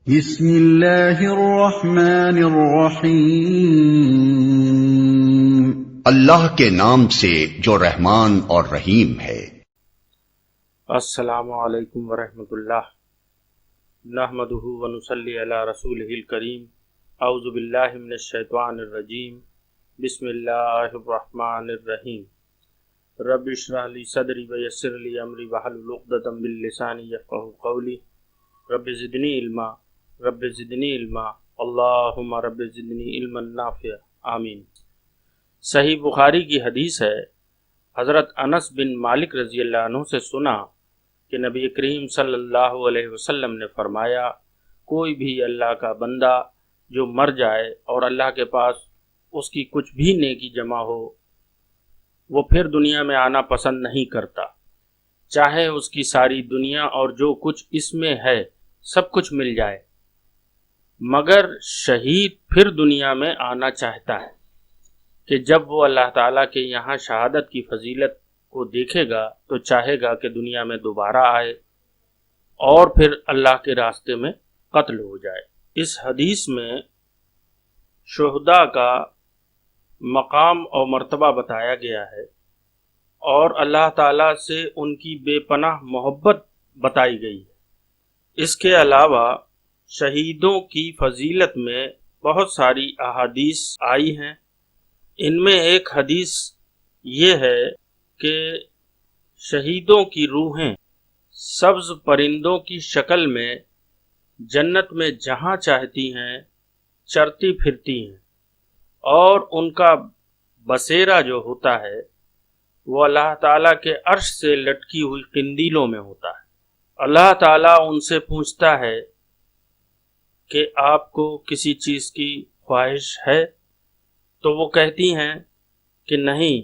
بسم اللہ الرحمن الرحیم۔ اللہ کے نام سے جو رحمان اور رحیم ہے۔ السلام علیکم ورحمۃ اللہ، نحمدہ ونصلی علی رسولہ الکریم۔ اعوذ باللہ من الشیطان الرجیم، بسم اللہ الرحمن الرحیم۔ رب اشرح لی صدری ویسر لی امری واحلل عقدۃ من لسانی یفقہوا قولی۔ رب زدنی علما، رب زدنی علما، اللہم رب زدنی علما نافعا، آمین۔ صحیح بخاری کی حدیث ہے، حضرت انس بن مالک رضی اللہ عنہ سے سنا کہ نبی کریم صلی اللہ علیہ وسلم نے فرمایا، کوئی بھی اللہ کا بندہ جو مر جائے اور اللہ کے پاس اس کی کچھ بھی نیکی جمع ہو، وہ پھر دنیا میں آنا پسند نہیں کرتا، چاہے اس کی ساری دنیا اور جو کچھ اس میں ہے سب کچھ مل جائے، مگر شہید پھر دنیا میں آنا چاہتا ہے کہ جب وہ اللہ تعالیٰ کے یہاں شہادت کی فضیلت کو دیکھے گا تو چاہے گا کہ دنیا میں دوبارہ آئے اور پھر اللہ کے راستے میں قتل ہو جائے۔ اس حدیث میں شہداء کا مقام اور مرتبہ بتایا گیا ہے اور اللہ تعالیٰ سے ان کی بے پناہ محبت بتائی گئی ہے۔ اس کے علاوہ شہیدوں کی فضیلت میں بہت ساری احادیث آئی ہیں۔ ان میں ایک حدیث یہ ہے کہ شہیدوں کی روحیں سبز پرندوں کی شکل میں جنت میں جہاں چاہتی ہیں چرتی پھرتی ہیں، اور ان کا بسیرا جو ہوتا ہے وہ اللہ تعالیٰ کے عرش سے لٹکی ہوئی قندیلوں میں ہوتا ہے۔ اللہ تعالیٰ ان سے پوچھتا ہے کہ آپ کو کسی چیز کی خواہش ہے؟ تو وہ کہتی ہیں کہ نہیں،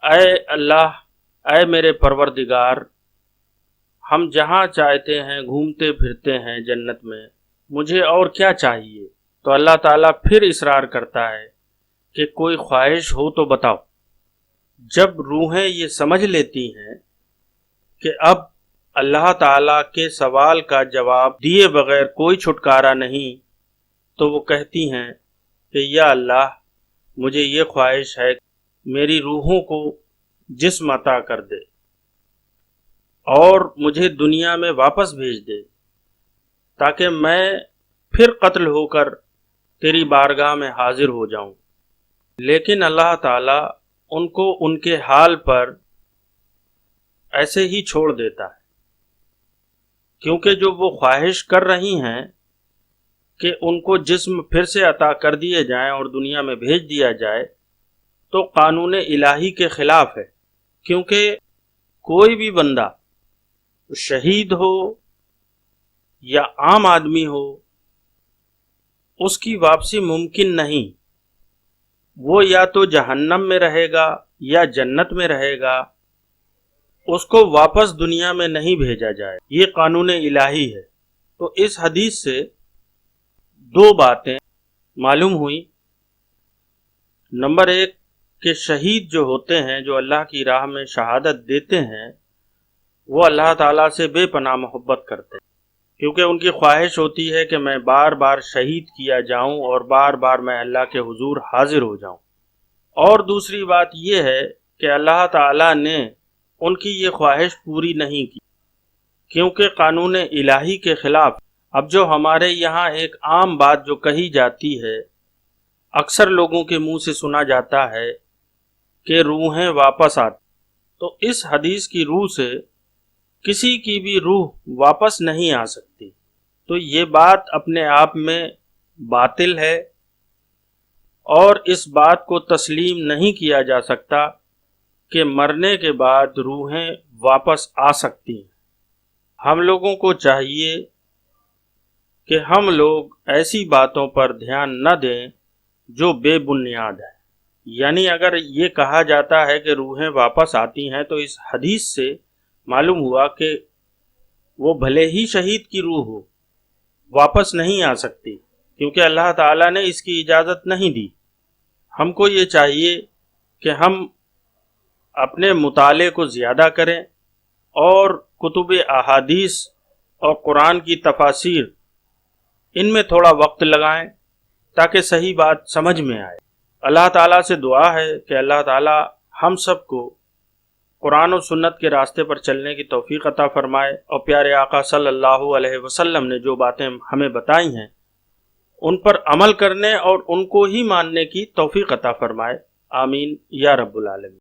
اے اللہ، اے میرے پروردگار، ہم جہاں چاہتے ہیں گھومتے پھرتے ہیں جنت میں، مجھے اور کیا چاہیے؟ تو اللہ تعالیٰ پھر اصرار کرتا ہے کہ کوئی خواہش ہو تو بتاؤ۔ جب روحیں یہ سمجھ لیتی ہیں کہ اب اللہ تعالیٰ کے سوال کا جواب دیے بغیر کوئی چھٹکارا نہیں، تو وہ کہتی ہیں کہ یا اللہ، مجھے یہ خواہش ہے، میری روحوں کو جسم عطا کر دے اور مجھے دنیا میں واپس بھیج دے تاکہ میں پھر قتل ہو کر تیری بارگاہ میں حاضر ہو جاؤں۔ لیکن اللہ تعالیٰ ان کو ان کے حال پر ایسے ہی چھوڑ دیتا ہے، کیونکہ جو وہ خواہش کر رہی ہیں کہ ان کو جسم پھر سے عطا کر دیے جائیں اور دنیا میں بھیج دیا جائے، تو قانون الہی کے خلاف ہے، کیونکہ کوئی بھی بندہ شہید ہو یا عام آدمی ہو، اس کی واپسی ممکن نہیں۔ وہ یا تو جہنم میں رہے گا یا جنت میں رہے گا، اس کو واپس دنیا میں نہیں بھیجا جائے، یہ قانون الہی ہے۔ تو اس حدیث سے دو باتیں معلوم ہوئی۔ نمبر ایک کہ شہید جو ہوتے ہیں، جو اللہ کی راہ میں شہادت دیتے ہیں، وہ اللہ تعالیٰ سے بے پناہ محبت کرتے ہیں، کیونکہ ان کی خواہش ہوتی ہے کہ میں بار بار شہید کیا جاؤں اور بار بار میں اللہ کے حضور حاضر ہو جاؤں۔ اور دوسری بات یہ ہے کہ اللہ تعالیٰ نے ان کی یہ خواہش پوری نہیں کی، کیونکہ قانون الہی کے خلاف۔ اب جو ہمارے یہاں ایک عام بات جو کہی جاتی ہے، اکثر لوگوں کے منہ سے سنا جاتا ہے کہ روحیں واپس آتی، تو اس حدیث کی روح سے کسی کی بھی روح واپس نہیں آ سکتی۔ تو یہ بات اپنے آپ میں باطل ہے، اور اس بات کو تسلیم نہیں کیا جا سکتا کہ مرنے کے بعد روحیں واپس آ سکتی ہیں۔ ہم لوگوں کو چاہیے کہ ہم لوگ ایسی باتوں پر دھیان نہ دیں جو بے بنیاد ہے۔ یعنی اگر یہ کہا جاتا ہے کہ روحیں واپس آتی ہیں، تو اس حدیث سے معلوم ہوا کہ وہ بھلے ہی شہید کی روح ہو، واپس نہیں آ سکتی، کیونکہ اللہ تعالیٰ نے اس کی اجازت نہیں دی۔ ہم کو یہ چاہیے کہ ہم اپنے مطالعے کو زیادہ کریں اور کتب احادیث اور قرآن کی تفاسیر ان میں تھوڑا وقت لگائیں تاکہ صحیح بات سمجھ میں آئے۔ اللہ تعالیٰ سے دعا ہے کہ اللہ تعالیٰ ہم سب کو قرآن و سنت کے راستے پر چلنے کی توفیق عطا فرمائے، اور پیارے آقا صلی اللہ علیہ وسلم نے جو باتیں ہمیں بتائی ہیں ان پر عمل کرنے اور ان کو ہی ماننے کی توفیق عطا فرمائے۔ آمین یا رب العالمین۔